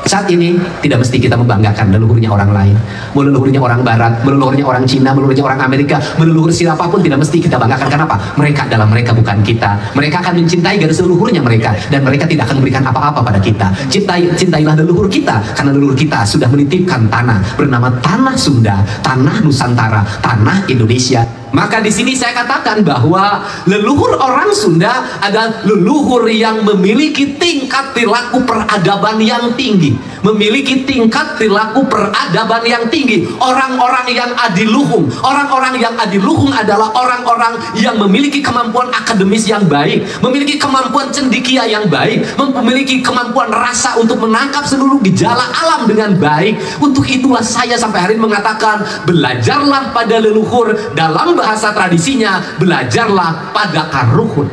Saat ini tidak mesti kita membanggakan leluhurnya orang lain, leluhurnya orang Barat, leluhurnya orang Cina, leluhurnya orang Amerika, leluhur siapapun tidak mesti kita banggakan. Kenapa? Mereka adalah mereka, bukan kita. Mereka akan mencintai garis leluhurnya mereka, dan mereka tidak akan memberikan apa-apa pada kita. Cintailah leluhur kita, karena leluhur kita sudah menitipkan tanah bernama Tanah Sunda, Tanah Nusantara, Tanah Indonesia. Maka di sini saya katakan bahwa leluhur orang Sunda adalah leluhur yang memiliki tingkat perilaku peradaban yang tinggi, memiliki tingkat perilaku peradaban yang tinggi. Orang-orang yang adiluhung, orang-orang yang adiluhung adalah orang-orang yang memiliki kemampuan akademis yang baik, memiliki kemampuan cendekia yang baik, memiliki kemampuan rasa untuk menangkap seluruh gejala alam dengan baik. Untuk itulah saya sampai hari ini mengatakan, belajarlah pada leluhur. Dalam bahasa tradisinya, belajarlah pada karuhun.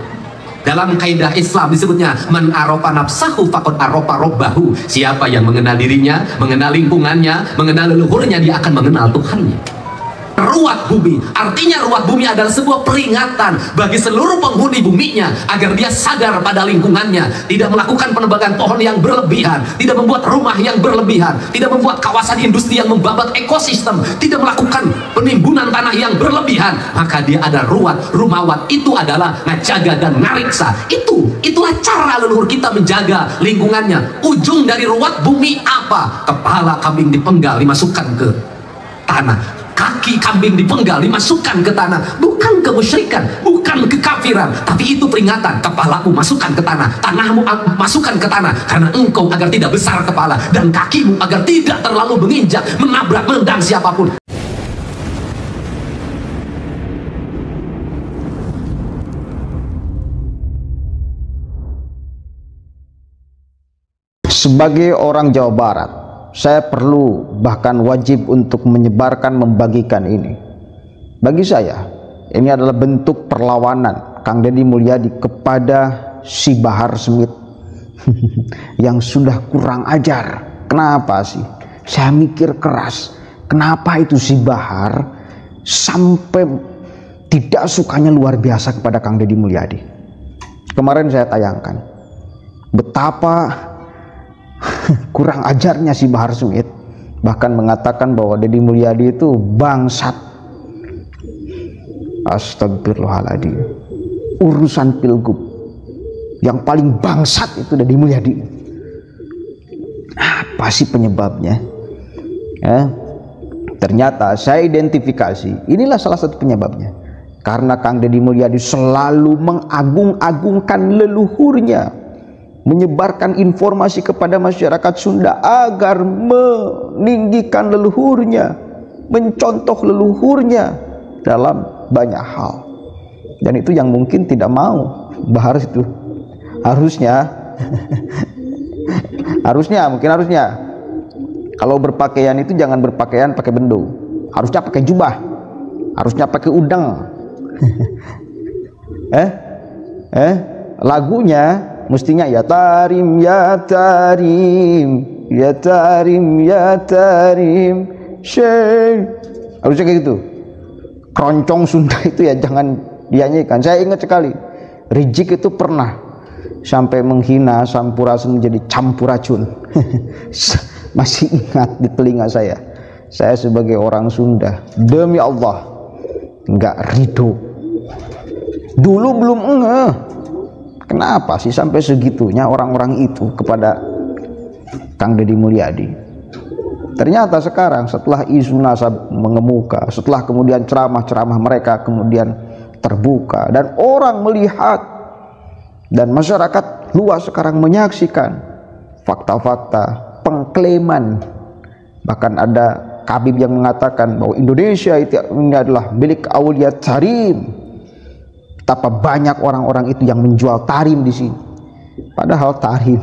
Dalam kaidah Islam disebutnya man arofa nafsahu faqad arofa robbahu. Siapa yang mengenal dirinya, mengenal lingkungannya, mengenal leluhurnya, dia akan mengenal Tuhannya. Ruwat bumi, artinya ruwat bumi adalah sebuah peringatan bagi seluruh penghuni buminya agar dia sadar pada lingkungannya, tidak melakukan penebangan pohon yang berlebihan, tidak membuat rumah yang berlebihan, tidak membuat kawasan industri yang membabat ekosistem, tidak melakukan penimbunan tanah yang berlebihan. Maka dia ada ruwat, rumawat, itu adalah ngajaga dan ngariksa. Itulah cara leluhur kita menjaga lingkungannya. Ujung dari ruwat bumi apa? Kepala kambing dipenggal dimasukkan ke tanah, kaki kambing dipenggal dimasukkan ke tanah. Bukan kemusyrikan, bukan kekafiran, tapi itu peringatan. Kepalamu masukkan ke tanah, tanahmu masukkan ke tanah, karena engkau agar tidak besar kepala, dan kakimu agar tidak terlalu menginjak, menabrak, menendang siapapun. Sebagai orang Jawa Barat, saya perlu, bahkan wajib untuk menyebarkan, membagikan ini. Bagi saya, ini adalah bentuk perlawanan Kang Deddy Mulyadi kepada si Bahar Smith yang sudah kurang ajar. Kenapa sih? Saya mikir keras, kenapa itu si Bahar sampai tidak sukanya luar biasa kepada Kang Deddy Mulyadi. Kemarin saya tayangkan betapa kurang ajarnya si Bahar Smith, bahkan mengatakan bahwa Deddy Mulyadi itu bangsat. Astagfirullahaladzim. Urusan pilgub yang paling bangsat itu Deddy Mulyadi. Apa sih penyebabnya? Ternyata saya identifikasi, inilah salah satu penyebabnya. Karena Kang Deddy Mulyadi selalu mengagung-agungkan leluhurnya, menyebarkan informasi kepada masyarakat Sunda agar meninggikan leluhurnya, mencontoh leluhurnya dalam banyak hal. Dan itu yang mungkin tidak mau Bahar itu. Harusnya kalau berpakaian itu jangan berpakaian pakai bendo, harusnya pakai jubah, harusnya pakai udang. Lagunya mestinya ya tarim ya tarim ya tarim ya tarim syekh, harusnya kayak gitu. Keroncong Sunda itu ya jangan dinyanyikan. Saya ingat sekali Rizik itu pernah sampai menghina Sampurasun menjadi campuracun. Masih ingat di telinga saya. Saya sebagai orang Sunda, demi Allah nggak ridho. Dulu belum ngeh. Kenapa sih sampai segitunya orang-orang itu kepada Kang Deddy Mulyadi? Ternyata sekarang setelah isu nasab mengemuka, setelah kemudian ceramah-ceramah mereka kemudian terbuka dan orang melihat, dan masyarakat luas sekarang menyaksikan fakta-fakta pengklaiman. Bahkan ada Habib yang mengatakan bahwa Indonesia ini adalah milik Aulia Tarim. Betapa banyak orang-orang itu yang menjual tarim di sini. Padahal tarim,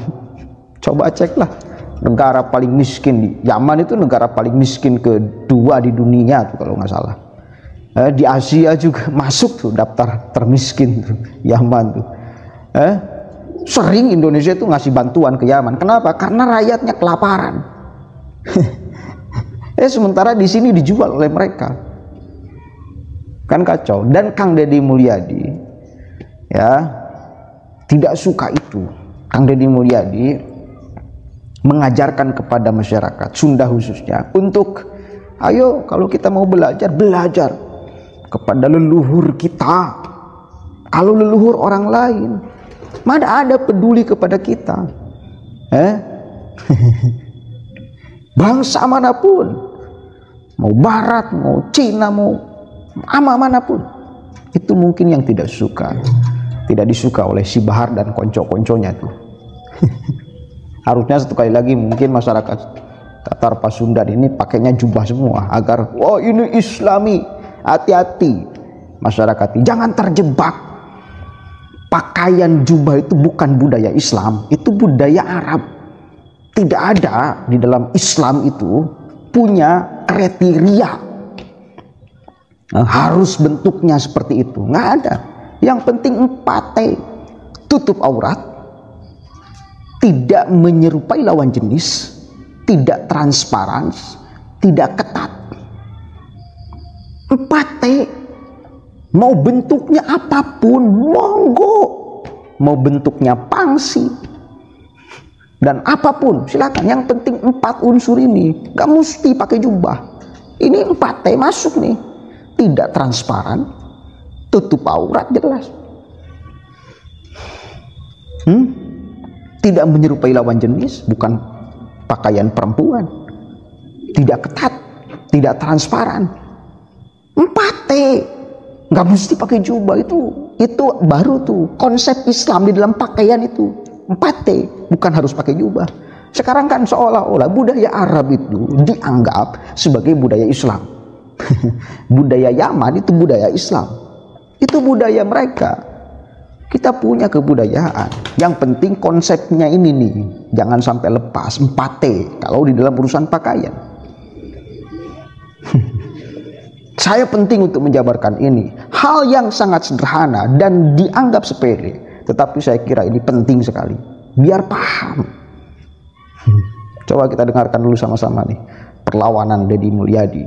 coba ceklah, negara paling miskin di Yaman itu negara paling miskin kedua di dunia tuh kalau nggak salah. Di Asia juga masuk tuh daftar termiskin tuh, Yaman tuh. Sering Indonesia itu ngasih bantuan ke Yaman. Kenapa? Karena rakyatnya kelaparan. Sementara di sini dijual oleh mereka. Kan kacau. Dan Kang Deddy Mulyadi ya tidak suka itu. Kang Deddy Mulyadi mengajarkan kepada masyarakat Sunda khususnya untuk ayo kalau kita mau belajar kepada leluhur kita. Kalau leluhur orang lain mana ada peduli kepada kita, bangsa manapun, mau Barat, mau Cina, mau manapun, itu mungkin yang tidak disuka oleh si Bahar dan konco-konconya tuh. Harusnya satu kali lagi mungkin masyarakat Tatar Pasundan ini pakainya jubah semua agar ini Islami. Hati-hati masyarakat, jangan terjebak. Pakaian jubah itu bukan budaya Islam, itu budaya Arab. Tidak ada di dalam Islam itu punya kriteria harus bentuknya seperti itu, nggak ada. Yang penting 4T, tutup aurat, tidak menyerupai lawan jenis, tidak transparan, tidak ketat. 4T, mau bentuknya apapun, monggo. Mau bentuknya pangsi dan apapun, silakan. Yang penting 4 unsur ini, gak mesti pakai jubah. Ini 4T masuk nih, tidak transparan, tutup aurat jelas, tidak menyerupai lawan jenis, bukan pakaian perempuan, tidak ketat, tidak transparan. 4T, nggak mesti pakai jubah. Itu baru tuh konsep Islam di dalam pakaian itu. 4T, bukan harus pakai jubah. Sekarang kan seolah-olah budaya Arab itu dianggap sebagai budaya Islam. Budaya Yaman itu budaya Islam, itu budaya mereka. Kita punya kebudayaan. Yang penting konsepnya ini nih, jangan sampai lepas. 4T kalau di dalam urusan pakaian. Saya penting untuk menjabarkan ini, hal yang sangat sederhana dan dianggap sepele, tetapi saya kira ini penting sekali biar paham. Coba kita dengarkan dulu sama-sama nih perlawanan Deddy Mulyadi.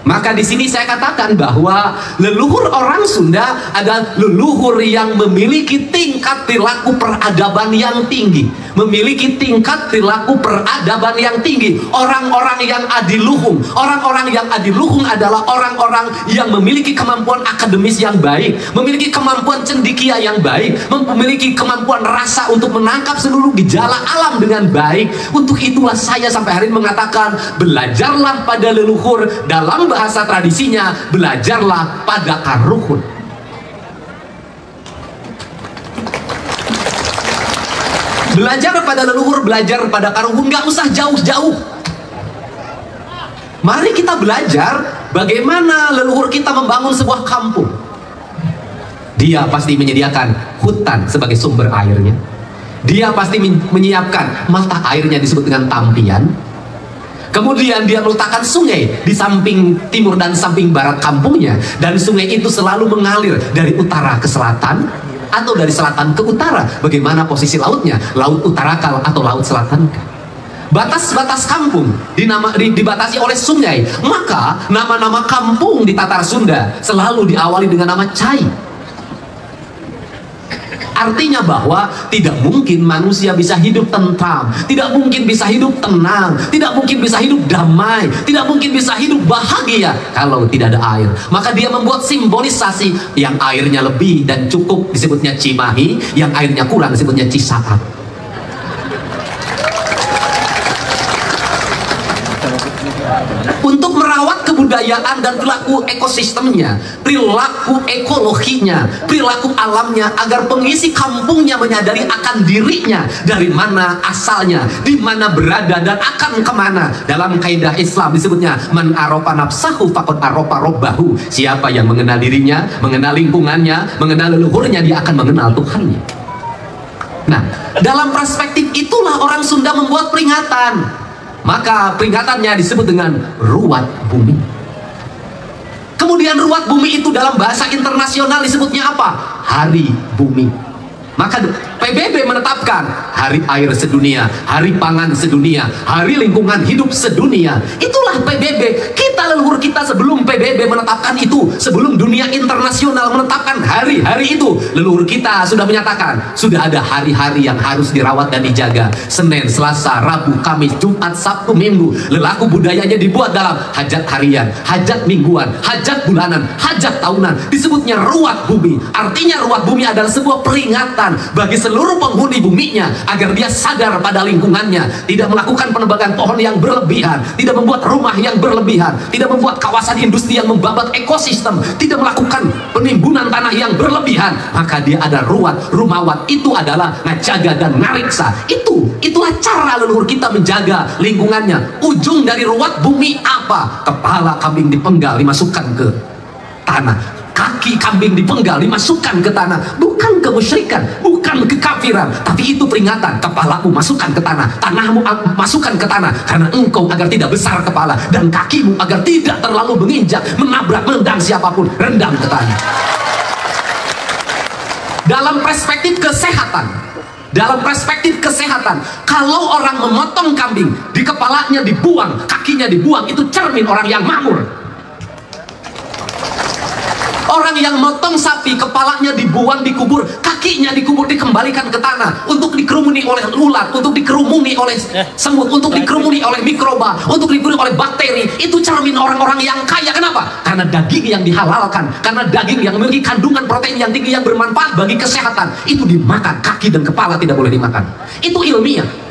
Maka di sini saya katakan bahwa leluhur orang Sunda adalah leluhur yang memiliki tingkat perilaku peradaban yang tinggi, memiliki tingkat perilaku peradaban yang tinggi. Orang-orang yang adiluhung, orang-orang yang adiluhung adalah orang-orang yang memiliki kemampuan akademis yang baik, memiliki kemampuan cendekia yang baik, memiliki kemampuan rasa untuk menangkap seluruh gejala alam dengan baik. Untuk itulah saya sampai hari ini mengatakan, belajarlah pada leluhur. Dalam bahasa tradisinya, belajarlah pada karuhun. Belajar pada leluhur, belajar pada karuhun, nggak usah jauh-jauh. Mari kita belajar bagaimana leluhur kita membangun sebuah kampung. Dia pasti menyediakan hutan sebagai sumber airnya. Dia pasti menyiapkan mata airnya disebut dengan tampian. Kemudian dia meletakkan sungai di samping timur dan samping barat kampungnya, dan sungai itu selalu mengalir dari utara ke selatan atau dari selatan ke utara. Bagaimana posisi lautnya? Laut utarakal atau laut selatankah? Batas-batas kampung dibatasi oleh sungai. Maka nama-nama kampung di Tatar Sunda selalu diawali dengan nama Cai. Artinya bahwa tidak mungkin manusia bisa hidup tentram, tidak mungkin bisa hidup tenang, tidak mungkin bisa hidup damai, tidak mungkin bisa hidup bahagia kalau tidak ada air. Maka dia membuat simbolisasi, yang airnya lebih dan cukup disebutnya Cimahi, yang airnya kurang disebutnya Cisaat. Untuk merawat kebudayaan dan perilaku ekosistemnya, perilaku ekologinya, perilaku alamnya, agar pengisi kampungnya menyadari akan dirinya, dari mana asalnya, di mana berada, dan akan kemana. Dalam kaidah Islam disebutnya man arofa nafsahu faqad arofa robbahu. Siapa yang mengenal dirinya, mengenal lingkungannya, mengenal leluhurnya, dia akan mengenal Tuhannya. Nah, dalam perspektif itulah orang Sunda membuat peringatan. Maka peringatannya disebut dengan ruwat bumi. Kemudian ruwat bumi itu dalam bahasa internasional disebutnya apa? Hari bumi. Maka PBB menetapkan hari air sedunia, hari pangan sedunia, hari lingkungan hidup sedunia. Itulah PBB. Kita leluhur kita sebelum PBB menetapkan itu, sebelum dunia internasional menetapkan hari-hari itu, leluhur kita sudah menyatakan sudah ada hari-hari yang harus dirawat dan dijaga. Senin, Selasa, Rabu, Kamis, Jumat, Sabtu, Minggu. Lelaku budayanya dibuat dalam hajat harian, hajat mingguan, hajat bulanan, hajat tahunan. Disebutnya ruat bumi. Artinya ruat bumi adalah sebuah peringatan bagi seluruh penghuni buminya agar dia sadar pada lingkungannya, tidak melakukan penebangan pohon yang berlebihan, tidak membuat rumah yang berlebihan, tidak membuat kawasan industri yang membabat ekosistem, tidak melakukan penimbunan tanah yang berlebihan. Maka dia ada ruat, rumawat. Itu adalah ngajaga dan ngariksa. Itulah cara leluhur kita menjaga lingkungannya. Ujung dari ruat bumi apa? Kepala kambing dipenggal dimasukkan ke tanah, kaki kambing dipenggal dimasukkan ke tanah. Bukan kemusyrikan, bukan kekafiran, tapi itu peringatan. Kepalamu masukkan ke tanah, tanahmu masukkan ke tanah, karena engkau agar tidak besar kepala, dan kakimu agar tidak terlalu menginjak, menabrak, menendang siapapun, rendam ke tanah. Dalam perspektif kesehatan, kalau orang memotong kambing, di kepalanya dibuang, kakinya dibuang, itu cermin orang yang makmur. Orang yang motong sapi, kepalanya dibuang, dikubur, kakinya dikubur, dikembalikan ke tanah untuk dikerumuni oleh ular, untuk dikerumuni oleh semut, untuk dikerumuni oleh mikroba, untuk dikerumuni oleh bakteri. Itu cermin orang-orang yang kaya. Kenapa? Karena daging yang dihalalkan, karena daging yang memiliki kandungan protein yang tinggi yang bermanfaat bagi kesehatan, itu dimakan. Kaki dan kepala tidak boleh dimakan. Itu ilmiah.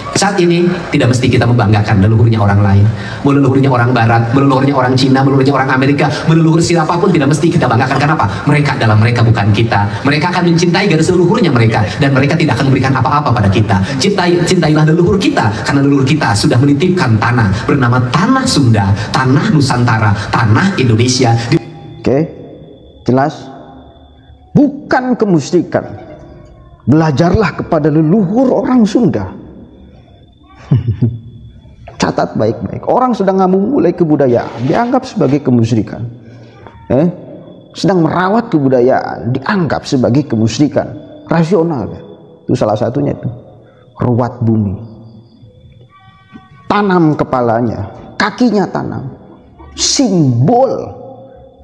Saat ini tidak mesti kita membanggakan leluhurnya orang lain, leluhurnya orang Barat, leluhurnya orang Cina, leluhurnya orang Amerika, leluhur siapapun tidak mesti kita banggakan. Kenapa? Mereka dalam mereka bukan kita. Mereka akan mencintai garis leluhurnya mereka, dan mereka tidak akan memberikan apa-apa pada kita. Cintailah leluhur kita, karena leluhur kita sudah menitipkan tanah bernama Tanah Sunda, Tanah Nusantara, Tanah Indonesia. Oke, jelas? Bukan kemusyrikan. Belajarlah kepada leluhur orang Sunda. Catat baik-baik. Orang sedang memulai kebudayaan dianggap sebagai kemusyrikan. Sedang merawat kebudayaan dianggap sebagai kemusyrikan. Rasional kan? Itu salah satunya itu. Ruat bumi. Tanam kepalanya, kakinya tanam. Simbol.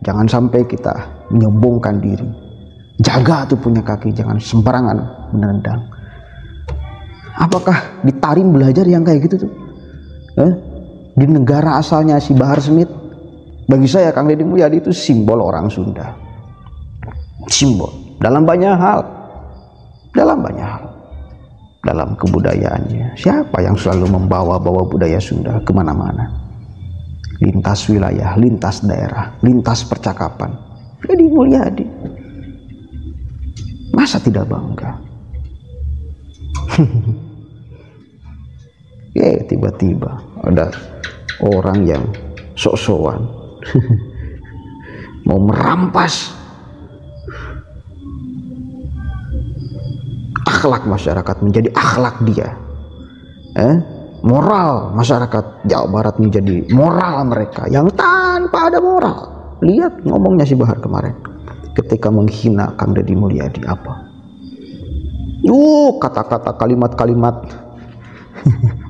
Jangan sampai kita menyombongkan diri. Jaga tuh punya kaki, jangan sembarangan menendang. Apakah di Tarim belajar yang kayak gitu tuh? Di negara asalnya si Bahar Smith? Bagi saya Kang Deddy Mulyadi itu simbol orang Sunda. Simbol dalam banyak hal. Dalam kebudayaannya. Siapa yang selalu membawa-bawa budaya Sunda kemana-mana? Lintas wilayah, lintas daerah, lintas percakapan. Deddy Mulyadi. Masa tidak bangga? Tiba-tiba ada orang yang sok-sokan mau merampas akhlak masyarakat menjadi akhlak dia. Moral masyarakat Jawa Barat menjadi moral mereka yang tanpa ada moral. Lihat ngomongnya si Bahar kemarin ketika menghina Kang Deddy Mulyadi apa? Kata-kata kalimat-kalimat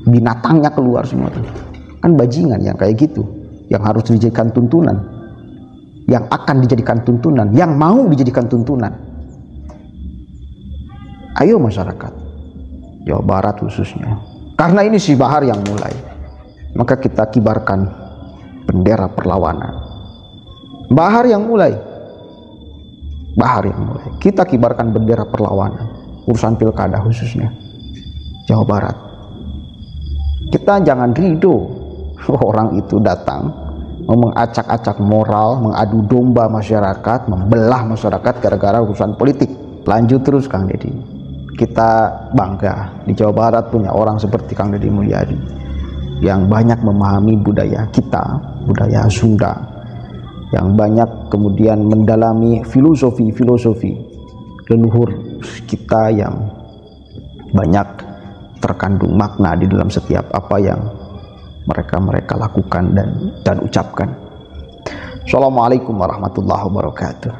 binatangnya keluar semua tuh. Kan bajingan yang kayak gitu, yang harus dijadikan tuntunan, yang akan dijadikan tuntunan, yang mau dijadikan tuntunan. Ayo masyarakat Jawa Barat khususnya, karena ini si Bahar yang mulai, maka kita kibarkan bendera perlawanan. Bahar yang mulai, kita kibarkan bendera perlawanan. Urusan pilkada khususnya Jawa Barat, kita jangan ridho orang itu datang mengacak-acak moral, mengadu domba masyarakat, membelah masyarakat gara-gara urusan politik. Lanjut terus Kang Deddy. Kita bangga di Jawa Barat punya orang seperti Kang Deddy Mulyadi yang banyak memahami budaya kita, budaya Sunda, yang banyak kemudian mendalami filosofi leluhur kita, yang banyak terkandung makna di dalam setiap apa yang mereka lakukan dan ucapkan. Assalamualaikum warahmatullahi wabarakatuh.